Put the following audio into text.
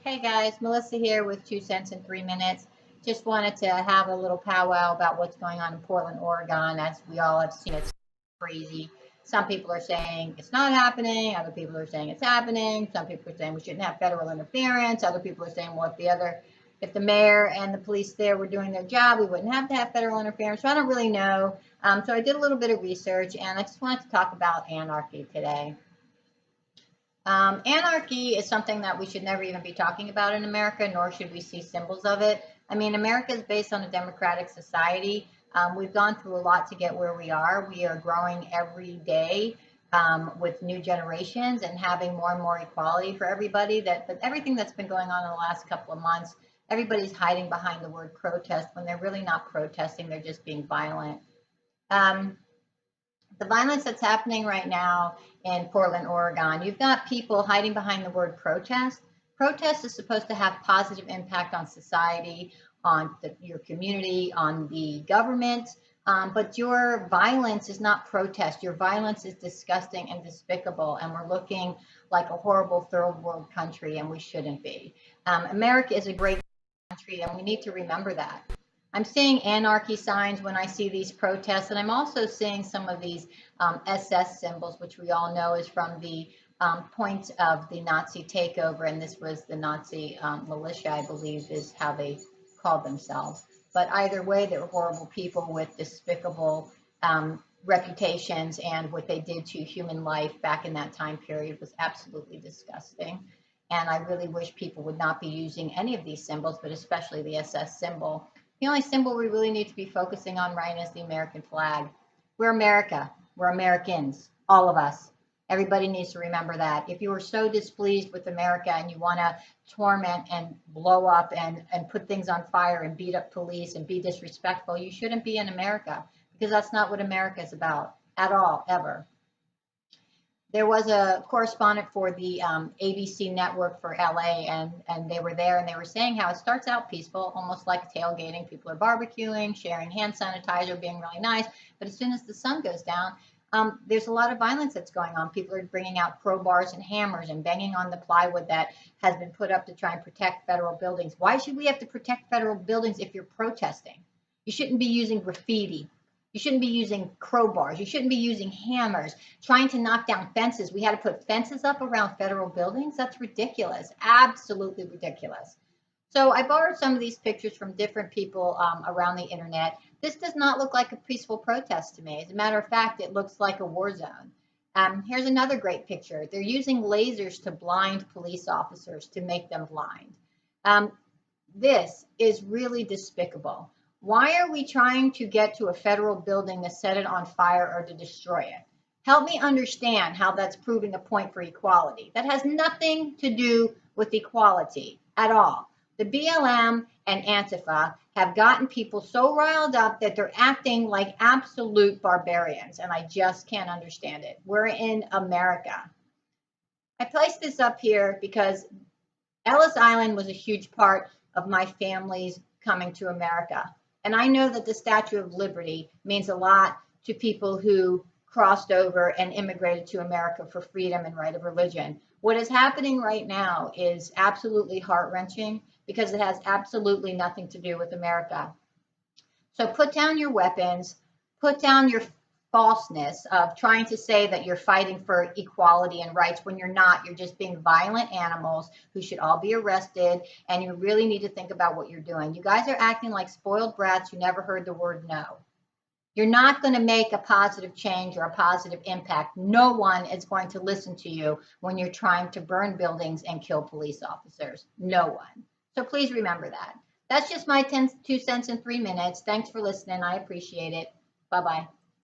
Hey guys, Melissa here with 2 cents in 3 minutes. Just wanted to have a little powwow about what's going on in Portland, Oregon. As we all have seen, it's crazy. Some people are saying it's not happening. Other people are saying it's happening. Some people are saying we shouldn't have federal interference. Other people are saying, well, if the mayor and the police there were doing their job, we wouldn't have to have federal interference. So I don't really know. So I did a little bit of research, and I just wanted to talk about anarchy today. Anarchy is something that we should never even be talking about in America, nor should we see symbols of it. I mean, America is based on a democratic society. We've gone through a lot to get where we are. We are growing every day with new generations and having more and more equality for everybody. But everything that's been going on in the last couple of months, everybody's hiding behind the word protest when they're really not protesting. They're just being violent. The violence that's happening right now in Portland, Oregon, you've got people hiding behind the word protest. Protest is supposed to have positive impact on society, on your community, on the government, but your violence is not protest. Your violence is disgusting and despicable, and we're looking like a horrible third world country, and we shouldn't be. America is a great country, and we need to remember that. I'm seeing anarchy signs when I see these protests, and I'm also seeing some of these SS symbols, which we all know is from the point of the Nazi takeover, and this was the Nazi militia, I believe, is how they called themselves. But either way, they were horrible people with despicable reputations, and what they did to human life back in that time period was absolutely disgusting. And I really wish people would not be using any of these symbols, but especially the SS symbol. The only symbol we really need to be focusing on right now is the American flag. We're America. We're Americans, all of us. Everybody needs to remember that. If you are so displeased with America and you want to torment and blow up and put things on fire and beat up police and be disrespectful, you shouldn't be in America, because that's not what America is about at all, ever. There was a correspondent for the ABC network for LA, and they were there, and they were saying how it starts out peaceful, almost like tailgating. People are barbecuing, sharing hand sanitizer, being really nice. But as soon as the sun goes down, there's a lot of violence that's going on. People are bringing out crowbars and hammers and banging on the plywood that has been put up to try and protect federal buildings. Why should we have to protect federal buildings if you're protesting? You shouldn't be using graffiti. You shouldn't be using crowbars. You shouldn't be using hammers, trying to knock down fences. We had to put fences up around federal buildings. That's ridiculous. Absolutely ridiculous. So I borrowed some of these pictures from different people around the internet. This does not look like a peaceful protest to me. As a matter of fact, it looks like a war zone. Here's another great picture. They're using lasers to blind police officers, to make them blind. This is really despicable. Why are we trying to get to a federal building to set it on fire or to destroy it? Help me understand how that's proving a point for equality. That has nothing to do with equality at all. The BLM and Antifa have gotten people so riled up that they're acting like absolute barbarians, and I just can't understand it. We're in America. I placed this up here because Ellis Island was a huge part of my family's coming to America. And I know that the Statue of Liberty means a lot to people who crossed over and immigrated to America for freedom and right of religion. What is happening right now is absolutely heart-wrenching, because it has absolutely nothing to do with America. So put down your weapons, put down your falseness of trying to say that you're fighting for equality and rights when you're not. You're just being violent animals who should all be arrested, and you really need to think about what you're doing. You guys are acting like spoiled brats who never heard the word no. You're not going to make a positive change or a positive impact. No one is going to listen to you when you're trying to burn buildings and kill police officers. No one. So please remember that. That's just my 2 cents in 3 minutes. Thanks for listening. I appreciate it. Bye-bye.